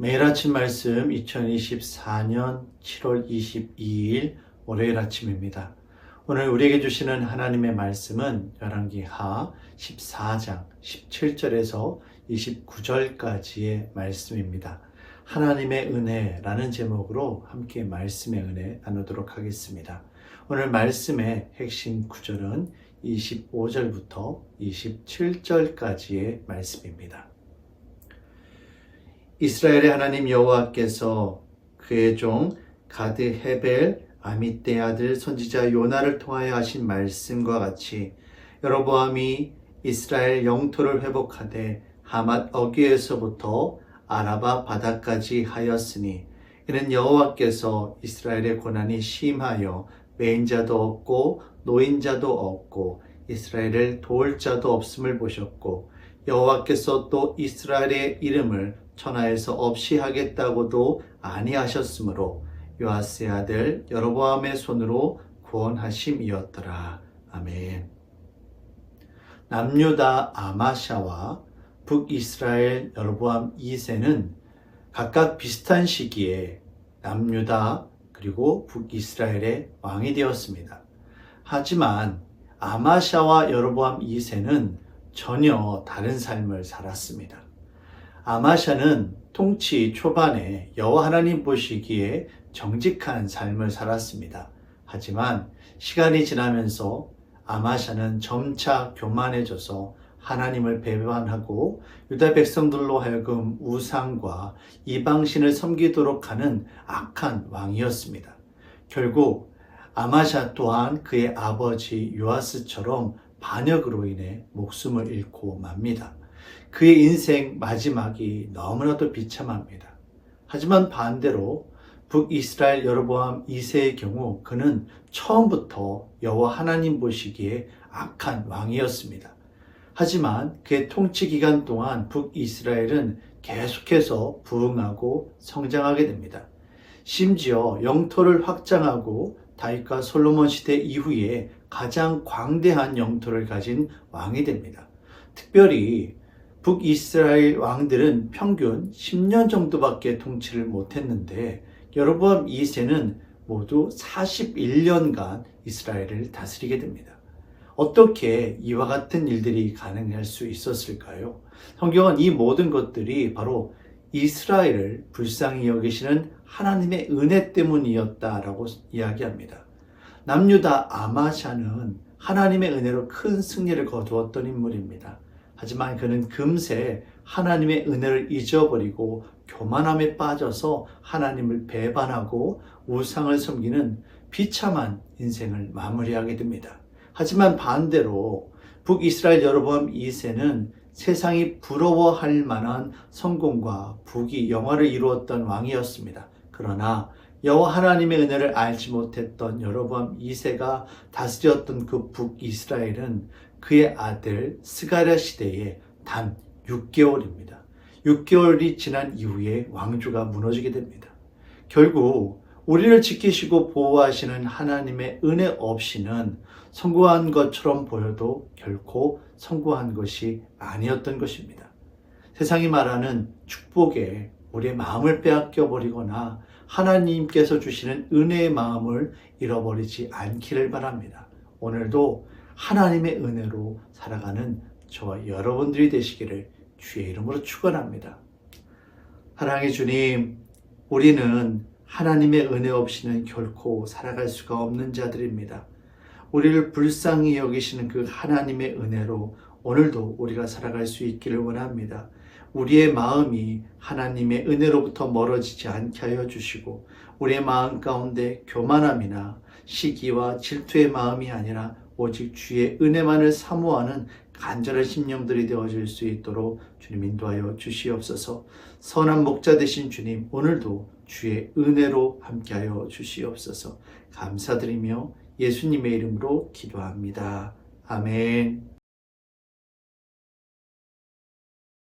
매일 아침 말씀 2024년 7월 22일 월요일 아침입니다. 오늘 우리에게 주시는 하나님의 말씀은 열왕기하 14장 17절에서 29절까지의 말씀입니다. 하나님의 은혜라는 제목으로 함께 말씀의 은혜 나누도록 하겠습니다. 오늘 말씀의 핵심 구절은 25절부터 27절까지의 말씀입니다. 이스라엘의 하나님 여호와께서 그의 종 가드 헤벨 아미떼 아들 선지자 요나를 통하여 하신 말씀과 같이 여로보암이 이스라엘 영토를 회복하되 하맛 어귀에서부터 아라바 바다까지 하였으니 이는 여호와께서 이스라엘의 고난이 심하여 메인 자도 없고 노인 자도 없고 이스라엘을 도울 자도 없음을 보셨고 여호와께서 또 이스라엘의 이름을 천하에서 없이 하겠다고도 아니하셨으므로 요아스의 아들 여로보암의 손으로 구원하심이었더라. 아멘. 남유다 아마샤와 북이스라엘 여로보암 2세는 각각 비슷한 시기에 남유다 그리고 북이스라엘의 왕이 되었습니다. 하지만 아마샤와 여로보암 2세는 전혀 다른 삶을 살았습니다. 아마샤는 통치 초반에 여호와 하나님 보시기에 정직한 삶을 살았습니다. 하지만 시간이 지나면서 아마샤는 점차 교만해져서 하나님을 배반하고 유다 백성들로 하여금 우상과 이방신을 섬기도록 하는 악한 왕이었습니다. 결국 아마샤 또한 그의 아버지 요아스처럼 반역으로 인해 목숨을 잃고 맙니다. 그의 인생 마지막이 너무나도 비참합니다. 하지만 반대로 북이스라엘 여로보암 2세의 경우 그는 처음부터 여호와 하나님 보시기에 악한 왕이었습니다. 하지만 그의 통치 기간 동안 북이스라엘은 계속해서 부흥하고 성장하게 됩니다. 심지어 영토를 확장하고 다윗과 솔로몬 시대 이후에 가장 광대한 영토를 가진 왕이 됩니다. 특별히 북이스라엘 왕들은 평균 10년 정도밖에 통치를 못했는데 여로보암 2세는 모두 41년간 이스라엘을 다스리게 됩니다. 어떻게 이와 같은 일들이 가능할 수 있었을까요? 성경은 이 모든 것들이 바로 이스라엘을 불쌍히 여기시는 하나님의 은혜 때문이었다라고 이야기합니다. 남유다 아마샤는 하나님의 은혜로 큰 승리를 거두었던 인물입니다. 하지만 그는 금세 하나님의 은혜를 잊어버리고 교만함에 빠져서 하나님을 배반하고 우상을 섬기는 비참한 인생을 마무리하게 됩니다. 하지만 반대로 북이스라엘 여로보암 2세는 세상이 부러워할 만한 성공과 부귀 영화를 이루었던 왕이었습니다. 그러나 여호와 하나님의 은혜를 알지 못했던 여로보암 2세가 다스렸던 그 북이스라엘은 그의 아들 스가랴 시대에 단 6개월입니다. 6개월이 지난 이후에 왕조가 무너지게 됩니다. 결국 우리를 지키시고 보호하시는 하나님의 은혜 없이는 성공한 것처럼 보여도 결코 성공한 것이 아니었던 것입니다. 세상이 말하는 축복에 우리의 마음을 빼앗겨 버리거나 하나님께서 주시는 은혜의 마음을 잃어버리지 않기를 바랍니다. 오늘도 하나님의 은혜로 살아가는 저와 여러분들이 되시기를 주의 이름으로 축원합니다. 사랑의 주님, 우리는 하나님의 은혜 없이는 결코 살아갈 수가 없는 자들입니다. 우리를 불쌍히 여기시는 그 하나님의 은혜로 오늘도 우리가 살아갈 수 있기를 원합니다. 우리의 마음이 하나님의 은혜로부터 멀어지지 않게 하여 주시고 우리의 마음 가운데 교만함이나 시기와 질투의 마음이 아니라 오직 주의 은혜만을 사모하는 간절한 심령들이 되어질 수 있도록 주님 인도하여 주시옵소서. 선한 목자 되신 주님, 오늘도 주의 은혜로 함께하여 주시옵소서. 감사드리며 예수님의 이름으로 기도합니다. 아멘.